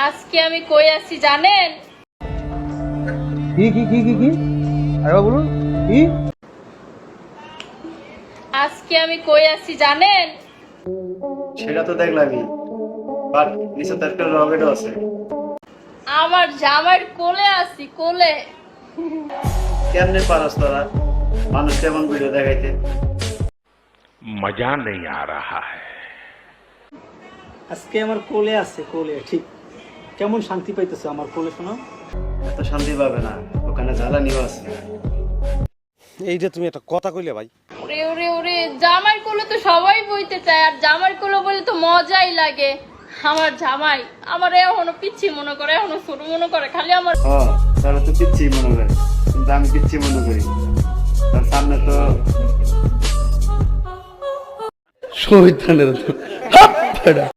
আজকে আমি কই আছি জানেন? কি কি কি কি কি আরে বলুন কি? আজকে আমি কই আছি জানেন? সেটা তো দেখলামই, বাট নিচে তো একটা রকেটও আছে। আমার জামাইয়ের কোলে আছি, কোলে। কেমনে পারস তোরা মানুষ কেমন ভিডিও দেখাইতে? मजा नहीं आ रहा है। আজকে আমার কোলে আছে, কোলে ঠিক কেমন শান্তি পাইতেছে আমার কোলে শোনো। এত শান্তি পাবে না, ওখানে জ্বালানিও আছে। এইটা তুমি একটা কথা কইলে ভাই। ওরে ওরে ওরে, জামাইয়ের কোলে তো সবাই বইতে চায়, আর জামাইয়ের কোলে বলে তো মজাই লাগে। আমার জামাই আমার এখনো পিচ্ছি মনে করে, এখনো ছোট মনে করে, খালি আমার। ও তাহলে তো পিচ্ছি মনে করে, কিন্তু আমি পিচ্ছি মনে করি। তার সামনে তো শহীদ খানের